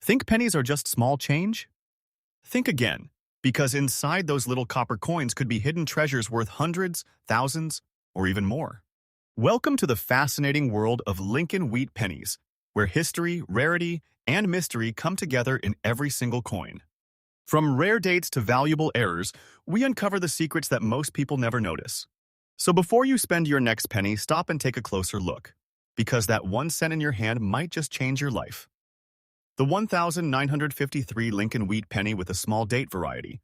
Think pennies are just small change? Think again, because inside those little copper coins could be hidden treasures worth hundreds, thousands, or even more. Welcome to the fascinating world of Lincoln wheat pennies, where history, rarity, and mystery come together in every single coin. From rare dates to valuable errors, we uncover the secrets that most people never notice. So before you spend your next penny, stop and take a closer look, because that 1 cent in your hand might just change your life. The 1953 Lincoln wheat penny with a small date variety.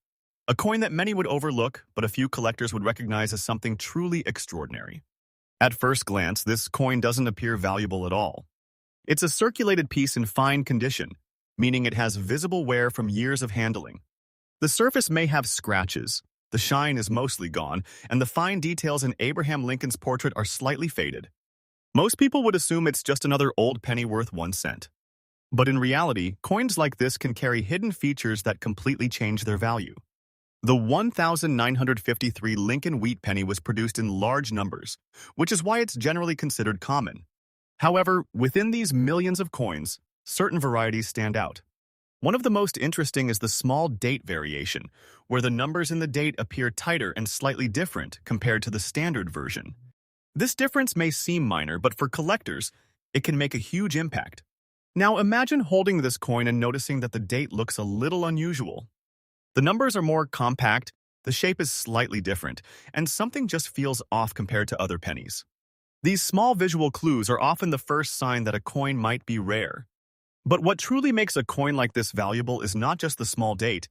A coin that many would overlook, but a few collectors would recognize as something truly extraordinary. At first glance, this coin doesn't appear valuable at all. It's a circulated piece in fine condition, meaning it has visible wear from years of handling. The surface may have scratches, the shine is mostly gone, and the fine details in Abraham Lincoln's portrait are slightly faded. Most people would assume it's just another old penny worth 1 cent. But in reality, coins like this can carry hidden features that completely change their value. The 1953 Lincoln wheat penny was produced in large numbers, which is why it's generally considered common. However, within these millions of coins, certain varieties stand out. One of the most interesting is the small date variation, where the numbers in the date appear tighter and slightly different compared to the standard version. This difference may seem minor, but for collectors, it can make a huge impact. Now imagine holding this coin and noticing that the date looks a little unusual. The numbers are more compact, the shape is slightly different, and something just feels off compared to other pennies. These small visual clues are often the first sign that a coin might be rare. But what truly makes a coin like this valuable is not just the small date,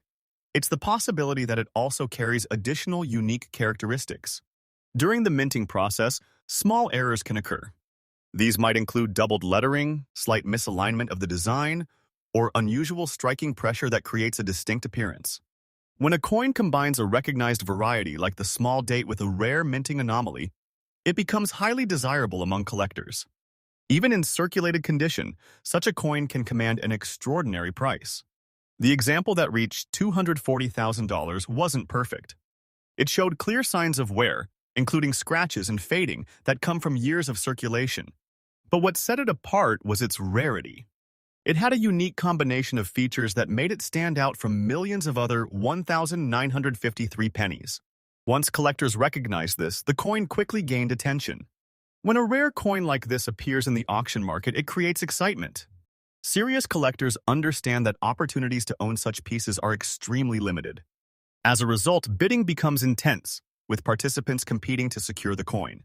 it's the possibility that it also carries additional unique characteristics. During the minting process, small errors can occur. These might include doubled lettering, slight misalignment of the design, or unusual striking pressure that creates a distinct appearance. When a coin combines a recognized variety like the small date with a rare minting anomaly, it becomes highly desirable among collectors. Even in circulated condition, such a coin can command an extraordinary price. The example that reached $240,000 wasn't perfect. It showed clear signs of wear, including scratches and fading that come from years of circulation. But what set it apart was its rarity. It had a unique combination of features that made it stand out from millions of other 1953 pennies. Once collectors recognized this, the coin quickly gained attention. When a rare coin like this appears in the auction market, it creates excitement. Serious collectors understand that opportunities to own such pieces are extremely limited. As a result, bidding becomes intense, with participants competing to secure the coin.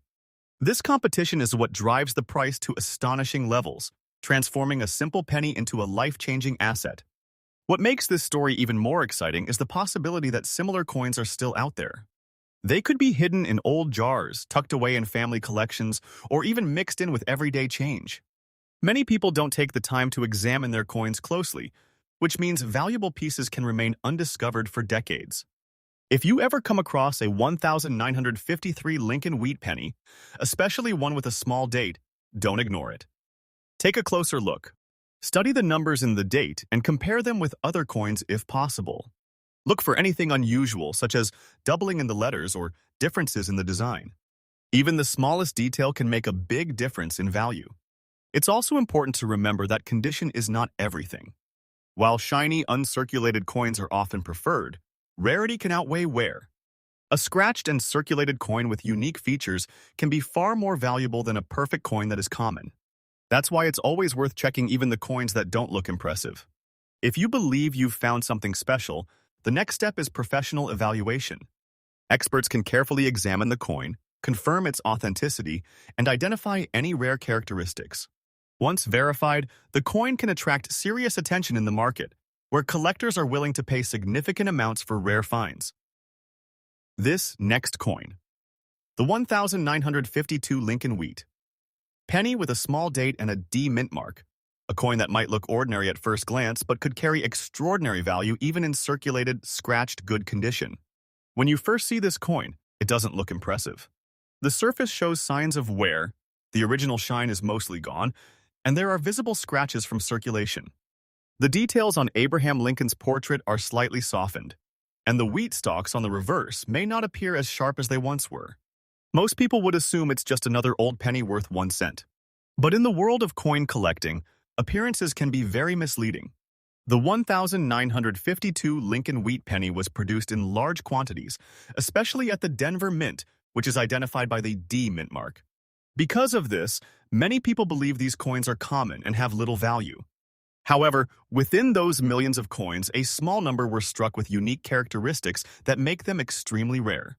This competition is what drives the price to astonishing levels, transforming a simple penny into a life-changing asset. What makes this story even more exciting is the possibility that similar coins are still out there. They could be hidden in old jars, tucked away in family collections, or even mixed in with everyday change. Many people don't take the time to examine their coins closely, which means valuable pieces can remain undiscovered for decades. If you ever come across a 1953 Lincoln wheat penny, especially one with a small date, don't ignore it. Take a closer look. Study the numbers in the date and compare them with other coins if possible. Look for anything unusual, such as doubling in the letters or differences in the design. Even the smallest detail can make a big difference in value. It's also important to remember that condition is not everything. While shiny, uncirculated coins are often preferred, rarity can outweigh wear. A scratched and circulated coin with unique features can be far more valuable than a perfect coin that is common. That's why it's always worth checking even the coins that don't look impressive. If you believe you've found something special, the next step is professional evaluation. Experts can carefully examine the coin, confirm its authenticity, and identify any rare characteristics. Once verified, the coin can attract serious attention in the market, where collectors are willing to pay significant amounts for rare finds. This next coin. The 1952 Lincoln wheat penny with a small date and a D mint mark. A coin that might look ordinary at first glance but could carry extraordinary value even in circulated, scratched good condition. When you first see this coin, it doesn't look impressive. The surface shows signs of wear, the original shine is mostly gone, and there are visible scratches from circulation. The details on Abraham Lincoln's portrait are slightly softened, and the wheat stalks on the reverse may not appear as sharp as they once were. Most people would assume it's just another old penny worth 1 cent. But in the world of coin collecting, appearances can be very misleading. The 1952 Lincoln wheat penny was produced in large quantities, especially at the Denver Mint, which is identified by the D mint mark. Because of this, many people believe these coins are common and have little value. However, within those millions of coins, a small number were struck with unique characteristics that make them extremely rare.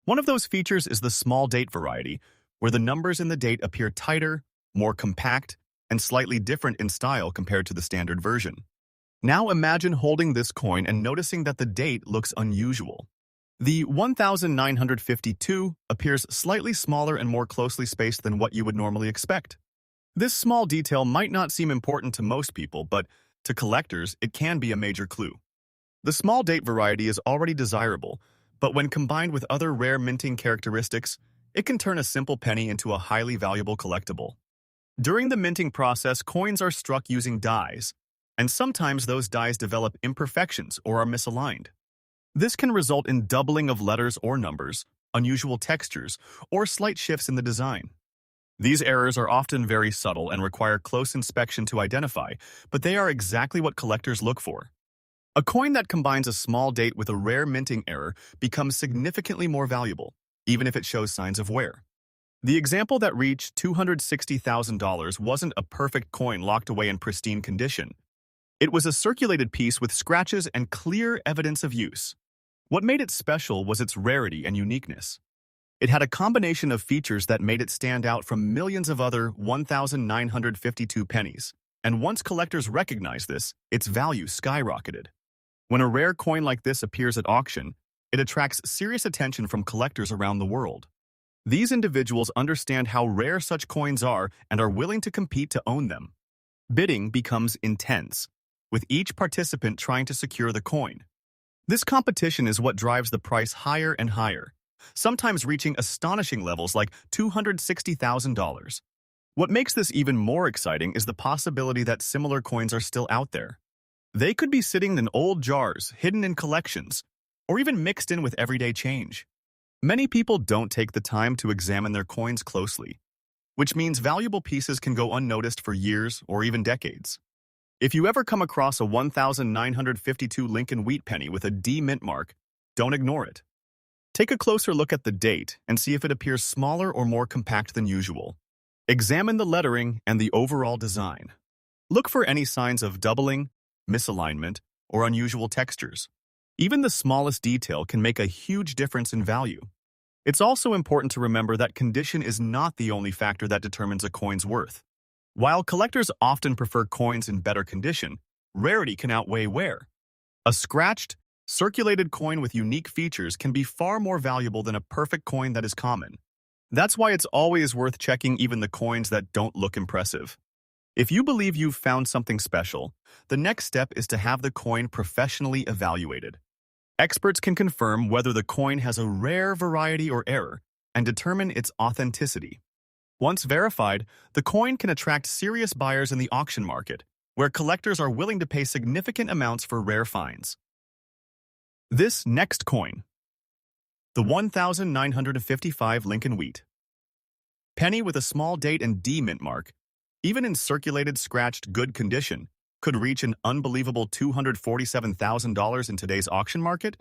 One of those features is the small date variety, where the numbers in the date appear tighter, more compact, and slightly different in style compared to the standard version. Now imagine holding this coin and noticing that the date looks unusual. The 1952 appears slightly smaller and more closely spaced than what you would normally expect. This small detail might not seem important to most people, but to collectors, it can be a major clue. The small date variety is already desirable, but when combined with other rare minting characteristics, it can turn a simple penny into a highly valuable collectible. During the minting process, coins are struck using dies, and sometimes those dies develop imperfections or are misaligned. This can result in doubling of letters or numbers, unusual textures, or slight shifts in the design. These errors are often very subtle and require close inspection to identify, but they are exactly what collectors look for. A coin that combines a small date with a rare minting error becomes significantly more valuable, even if it shows signs of wear. The example that reached $260,000 wasn't a perfect coin locked away in pristine condition. It was a circulated piece with scratches and clear evidence of use. What made it special was its rarity and uniqueness. It had a combination of features that made it stand out from millions of other 1952 pennies, and once collectors recognized this, its value skyrocketed. When a rare coin like this appears at auction, it attracts serious attention from collectors around the world. These individuals understand how rare such coins are and are willing to compete to own them. Bidding becomes intense, with each participant trying to secure the coin. This competition is what drives the price higher and higher, sometimes reaching astonishing levels like $260,000. What makes this even more exciting is the possibility that similar coins are still out there. They could be sitting in old jars, hidden in collections, or even mixed in with everyday change. Many people don't take the time to examine their coins closely, which means valuable pieces can go unnoticed for years or even decades. If you ever come across a 1952 Lincoln wheat penny with a D mint mark, don't ignore it. Take a closer look at the date and see if it appears smaller or more compact than usual. Examine the lettering and the overall design. Look for any signs of doubling, misalignment, or unusual textures. Even the smallest detail can make a huge difference in value. It's also important to remember that condition is not the only factor that determines a coin's worth. While collectors often prefer coins in better condition, rarity can outweigh wear. A scratched, circulated coin with unique features can be far more valuable than a perfect coin that is common. That's why it's always worth checking even the coins that don't look impressive. If you believe you've found something special, the next step is to have the coin professionally evaluated. Experts can confirm whether the coin has a rare variety or error and determine its authenticity. Once verified, the coin can attract serious buyers in the auction market, where collectors are willing to pay significant amounts for rare finds. This next coin, the 1955 Lincoln wheat penny with a small date and D mint mark, even in circulated, scratched, good condition, could reach an unbelievable $247,000 in today's auction market?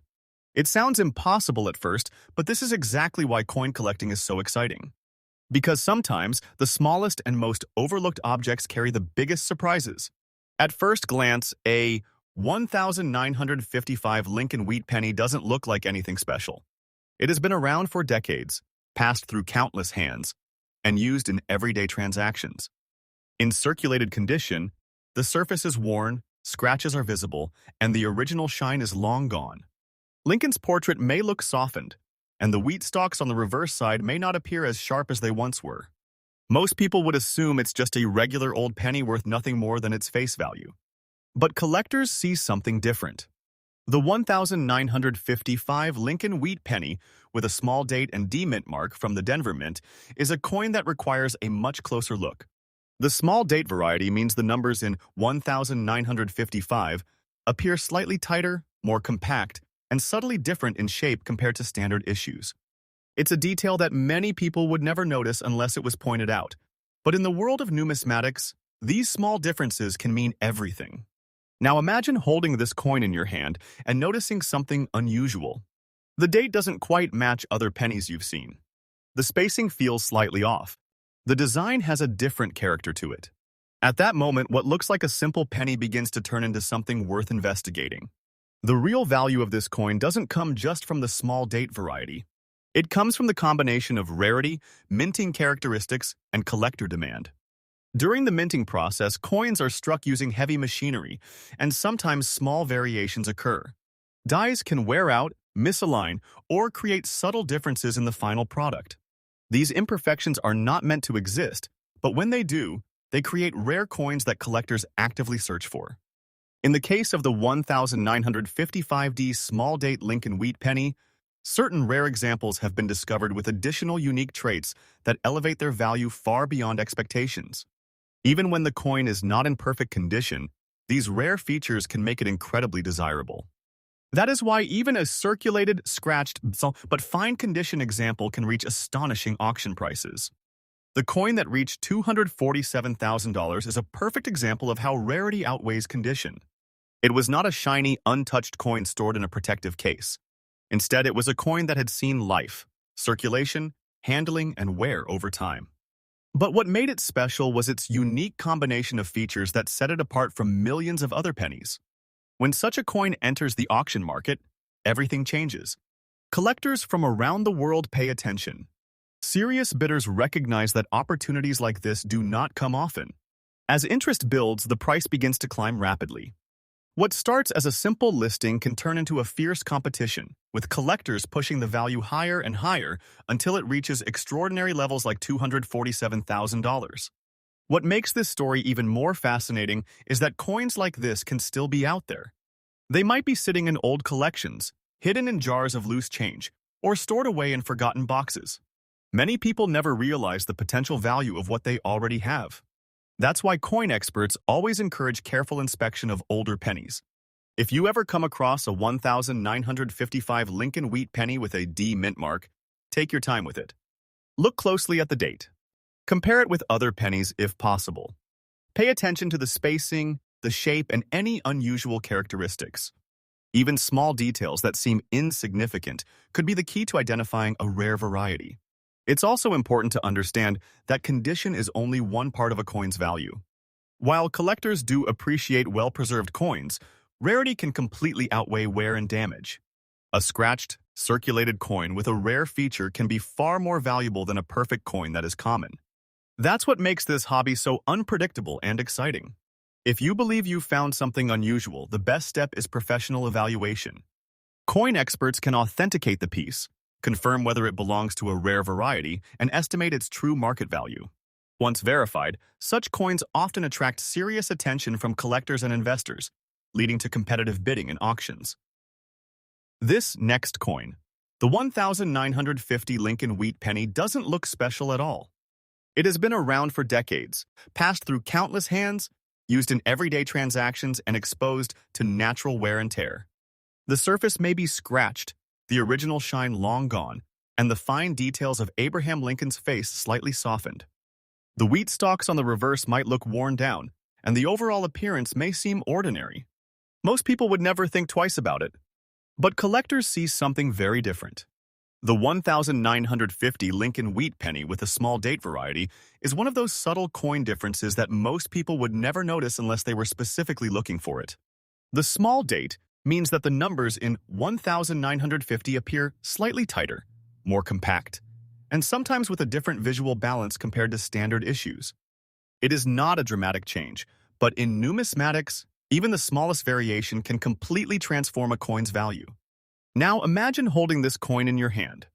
It sounds impossible at first, but this is exactly why coin collecting is so exciting. Because sometimes the smallest and most overlooked objects carry the biggest surprises. At first glance, a 1955 Lincoln wheat penny doesn't look like anything special. It has been around for decades, passed through countless hands, and used in everyday transactions. In circulated condition, the surface is worn, scratches are visible, and the original shine is long gone. Lincoln's portrait may look softened, and the wheat stalks on the reverse side may not appear as sharp as they once were. Most people would assume it's just a regular old penny worth nothing more than its face value. But collectors see something different. The 1955 Lincoln wheat penny with a small date and D mint mark from the Denver Mint is a coin that requires a much closer look. The small date variety means the numbers in 1955 appear slightly tighter, more compact, and subtly different in shape compared to standard issues. It's a detail that many people would never notice unless it was pointed out. But in the world of numismatics, these small differences can mean everything. Now imagine holding this coin in your hand and noticing something unusual. The date doesn't quite match other pennies you've seen. The spacing feels slightly off. The design has a different character to it. At that moment, what looks like a simple penny begins to turn into something worth investigating. The real value of this coin doesn't come just from the small date variety. It comes from the combination of rarity, minting characteristics, and collector demand. During the minting process, coins are struck using heavy machinery, and sometimes small variations occur. Dies can wear out, misalign, or create subtle differences in the final product. These imperfections are not meant to exist, but when they do, they create rare coins that collectors actively search for. In the case of the 1955D small date Lincoln wheat penny, certain rare examples have been discovered with additional unique traits that elevate their value far beyond expectations. Even when the coin is not in perfect condition, these rare features can make it incredibly desirable. That is why even a circulated, scratched, but fine condition example can reach astonishing auction prices. The coin that reached $247,000 is a perfect example of how rarity outweighs condition. It was not a shiny, untouched coin stored in a protective case. Instead, it was a coin that had seen life, circulation, handling, and wear over time. But what made it special was its unique combination of features that set it apart from millions of other pennies. When such a coin enters the auction market, everything changes. Collectors from around the world pay attention. Serious bidders recognize that opportunities like this do not come often. As interest builds, the price begins to climb rapidly. What starts as a simple listing can turn into a fierce competition, with collectors pushing the value higher and higher until it reaches extraordinary levels like $247,000. What makes this story even more fascinating is that coins like this can still be out there. They might be sitting in old collections, hidden in jars of loose change, or stored away in forgotten boxes. Many people never realize the potential value of what they already have. That's why coin experts always encourage careful inspection of older pennies. If you ever come across a 1955 Lincoln wheat penny with a D mint mark, take your time with it. Look closely at the date. Compare it with other pennies if possible. Pay attention to the spacing, the shape, and any unusual characteristics. Even small details that seem insignificant could be the key to identifying a rare variety. It's also important to understand that condition is only one part of a coin's value. While collectors do appreciate well-preserved coins, rarity can completely outweigh wear and damage. A scratched, circulated coin with a rare feature can be far more valuable than a perfect coin that is common. That's what makes this hobby so unpredictable and exciting. If you believe you've found something unusual, the best step is professional evaluation. Coin experts can authenticate the piece, confirm whether it belongs to a rare variety, and estimate its true market value. Once verified, such coins often attract serious attention from collectors and investors, leading to competitive bidding in auctions. This next coin, the 1950 Lincoln wheat penny, doesn't look special at all. It has been around for decades, passed through countless hands, used in everyday transactions, and exposed to natural wear and tear. The surface may be scratched, the original shine long gone, and the fine details of Abraham Lincoln's face slightly softened. The wheat stalks on the reverse might look worn down, and the overall appearance may seem ordinary. Most people would never think twice about it. But collectors see something very different. The 1950 Lincoln wheat penny with a small date variety is one of those subtle coin differences that most people would never notice unless they were specifically looking for it. The small date means that the numbers in 1950 appear slightly tighter, more compact, and sometimes with a different visual balance compared to standard issues. It is not a dramatic change, but in numismatics, even the smallest variation can completely transform a coin's value. Now imagine holding this coin in your hand.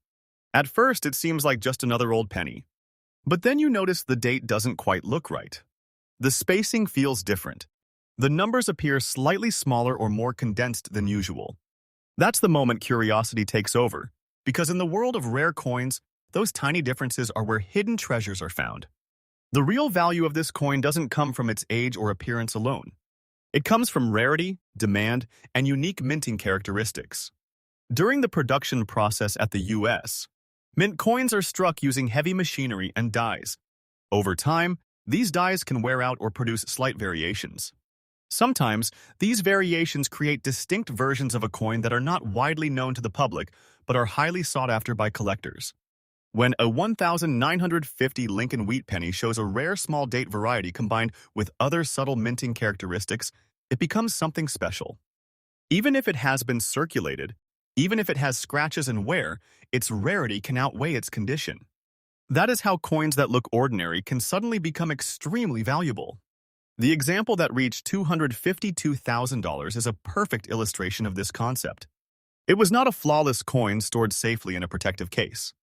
At first, it seems like just another old penny. But then you notice the date doesn't quite look right. The spacing feels different. The numbers appear slightly smaller or more condensed than usual. That's the moment curiosity takes over, because in the world of rare coins, those tiny differences are where hidden treasures are found. The real value of this coin doesn't come from its age or appearance alone. It comes from rarity, demand, and unique minting characteristics. During the production process at the U.S., mint coins are struck using heavy machinery and dies. Over time, these dies can wear out or produce slight variations. Sometimes, these variations create distinct versions of a coin that are not widely known to the public, but are highly sought after by collectors. When a 1950 Lincoln wheat penny shows a rare small date variety combined with other subtle minting characteristics, it becomes something special. Even if it has been circulated, even if it has scratches and wear, its rarity can outweigh its condition. That is how coins that look ordinary can suddenly become extremely valuable. The example that reached $252,000 is a perfect illustration of this concept. It was not a flawless coin stored safely in a protective case.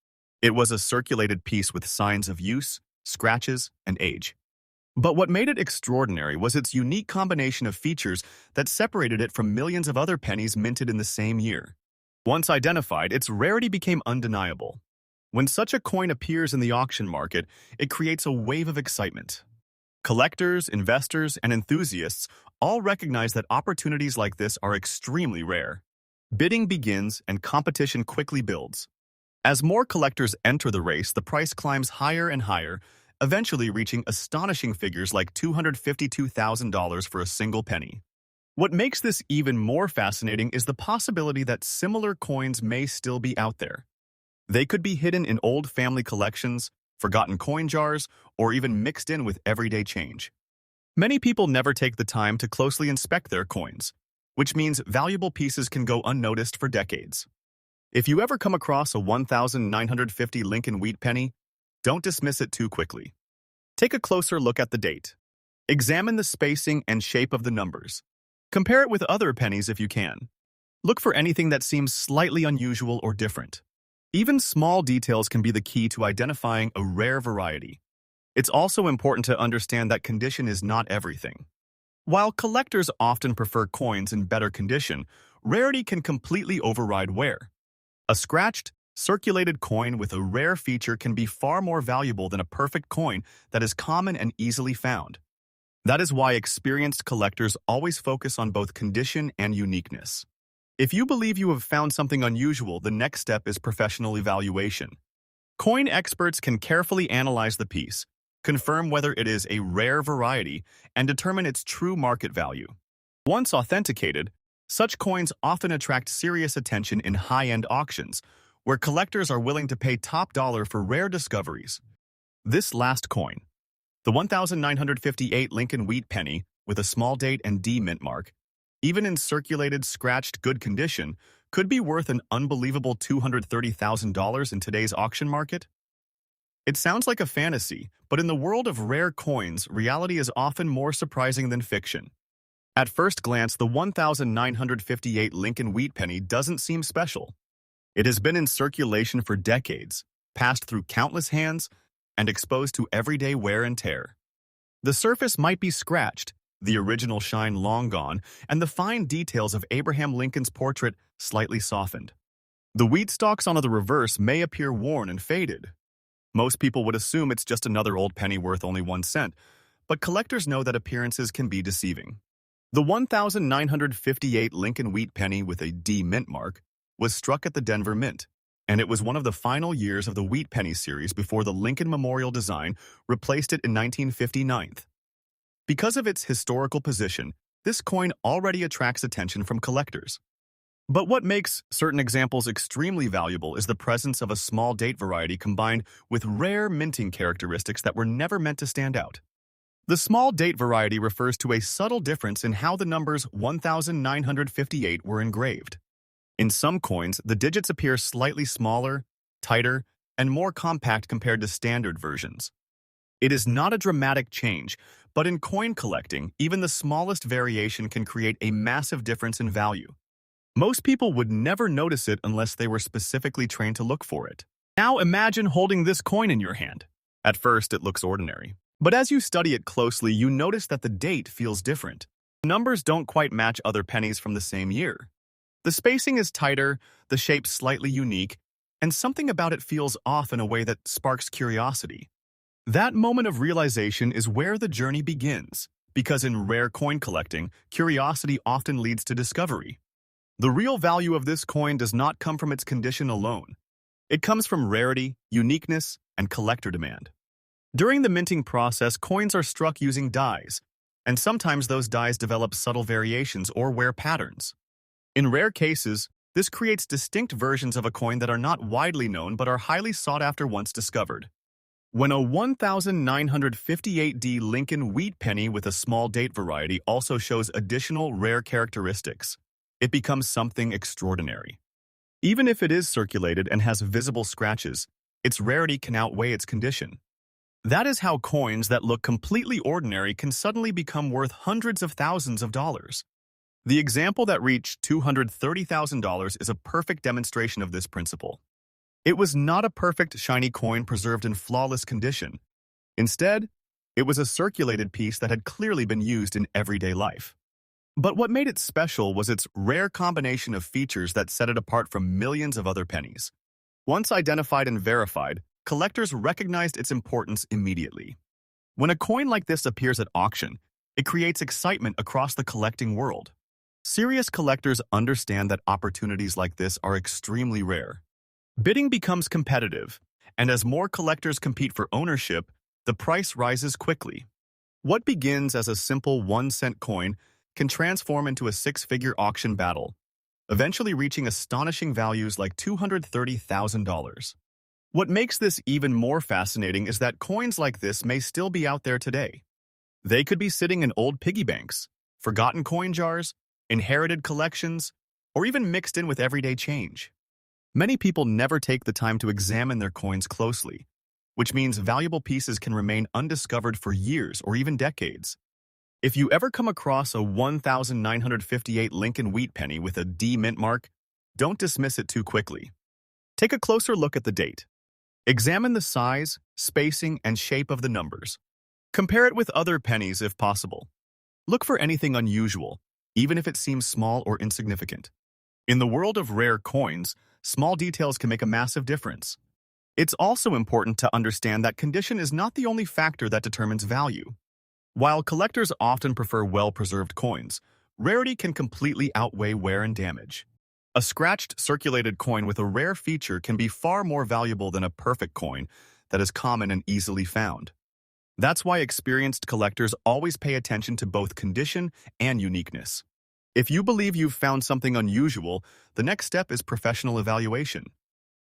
It was a circulated piece with signs of use, scratches, and age. But what made it extraordinary was its unique combination of features that separated it from millions of other pennies minted in the same year. Once identified, its rarity became undeniable. When such a coin appears in the auction market, it creates a wave of excitement. Collectors, investors, and enthusiasts all recognize that opportunities like this are extremely rare. Bidding begins and competition quickly builds. As more collectors enter the race, the price climbs higher and higher, eventually reaching astonishing figures like $252,000 for a single penny. What makes this even more fascinating is the possibility that similar coins may still be out there. They could be hidden in old family collections, forgotten coin jars, or even mixed in with everyday change. Many people never take the time to closely inspect their coins, which means valuable pieces can go unnoticed for decades. If you ever come across a 1950 Lincoln wheat penny, don't dismiss it too quickly. Take a closer look at the date. Examine the spacing and shape of the numbers. Compare it with other pennies if you can. Look for anything that seems slightly unusual or different. Even small details can be the key to identifying a rare variety. It's also important to understand that condition is not everything. While collectors often prefer coins in better condition, rarity can completely override wear. A scratched, circulated coin with a rare feature can be far more valuable than a perfect coin that is common and easily found. That is why experienced collectors always focus on both condition and uniqueness. If you believe you have found something unusual, the next step is professional evaluation. Coin experts can carefully analyze the piece, confirm whether it is a rare variety, and determine its true market value. Once authenticated, such coins often attract serious attention in high-end auctions, where collectors are willing to pay top dollar for rare discoveries. This last coin, the 1958 Lincoln wheat penny with a small date and D mint mark, even in circulated, scratched, good condition, could be worth an unbelievable $230,000 in today's auction market. It sounds like a fantasy, but in the world of rare coins, reality is often more surprising than fiction. At first glance, the 1958 Lincoln wheat penny doesn't seem special. It has been in circulation for decades, passed through countless hands, and exposed to everyday wear and tear. The surface might be scratched, the original shine long gone, and the fine details of Abraham Lincoln's portrait slightly softened. The wheat stalks on the reverse may appear worn and faded. Most people would assume it's just another old penny worth only 1 cent, but collectors know that appearances can be deceiving. The 1958 Lincoln wheat penny with a D mint mark was struck at the Denver Mint, and it was one of the final years of the wheat penny series before the Lincoln Memorial design replaced it in 1959. Because of its historical position, this coin already attracts attention from collectors. But what makes certain examples extremely valuable is the presence of a small date variety combined with rare minting characteristics that were never meant to stand out. The small date variety refers to a subtle difference in how the numbers 1958 were engraved. In some coins, the digits appear slightly smaller, tighter, and more compact compared to standard versions. It is not a dramatic change, but in coin collecting, even the smallest variation can create a massive difference in value. Most people would never notice it unless they were specifically trained to look for it. Now imagine holding this coin in your hand. At first, it looks ordinary. But as you study it closely, you notice that the date feels different. The numbers don't quite match other pennies from the same year. The spacing is tighter, the shape slightly unique, and something about it feels off in a way that sparks curiosity. That moment of realization is where the journey begins, because in rare coin collecting, curiosity often leads to discovery. The real value of this coin does not come from its condition alone. It comes from rarity, uniqueness, and collector demand. During the minting process, coins are struck using dies, and sometimes those dyes develop subtle variations or wear patterns. In rare cases, this creates distinct versions of a coin that are not widely known but are highly sought after once discovered. When a 1958D Lincoln wheat penny with a small date variety also shows additional rare characteristics, it becomes something extraordinary. Even if it is circulated and has visible scratches, its rarity can outweigh its condition. That is how coins that look completely ordinary can suddenly become worth hundreds of thousands of dollars. The example that reached $230,000 is a perfect demonstration of this principle. It was not a perfect, shiny coin preserved in flawless condition. Instead, it was a circulated piece that had clearly been used in everyday life. But what made it special was its rare combination of features that set it apart from millions of other pennies. Once identified and verified, collectors recognized its importance immediately. When a coin like this appears at auction, it creates excitement across the collecting world. Serious collectors understand that opportunities like this are extremely rare. Bidding becomes competitive, and as more collectors compete for ownership, the price rises quickly. What begins as a simple 1-cent coin can transform into a six-figure auction battle, eventually reaching astonishing values like $230,000. What makes this even more fascinating is that coins like this may still be out there today. They could be sitting in old piggy banks, forgotten coin jars, inherited collections, or even mixed in with everyday change. Many people never take the time to examine their coins closely, which means valuable pieces can remain undiscovered for years or even decades. If you ever come across a 1958 Lincoln wheat penny with a D mint mark, don't dismiss it too quickly. Take a closer look at the date. Examine the size, spacing, and shape of the numbers. Compare it with other pennies if possible. Look for anything unusual, even if it seems small or insignificant. In the world of rare coins, small details can make a massive difference. It's also important to understand that condition is not the only factor that determines value. While collectors often prefer well-preserved coins, rarity can completely outweigh wear and damage. A scratched, circulated coin with a rare feature can be far more valuable than a perfect coin that is common and easily found. That's why experienced collectors always pay attention to both condition and uniqueness. If you believe you've found something unusual, the next step is professional evaluation.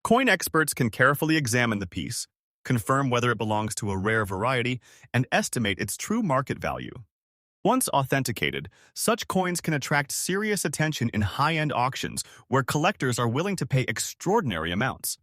Coin experts can carefully examine the piece, confirm whether it belongs to a rare variety, and estimate its true market value. Once authenticated, such coins can attract serious attention in high-end auctions where collectors are willing to pay extraordinary amounts.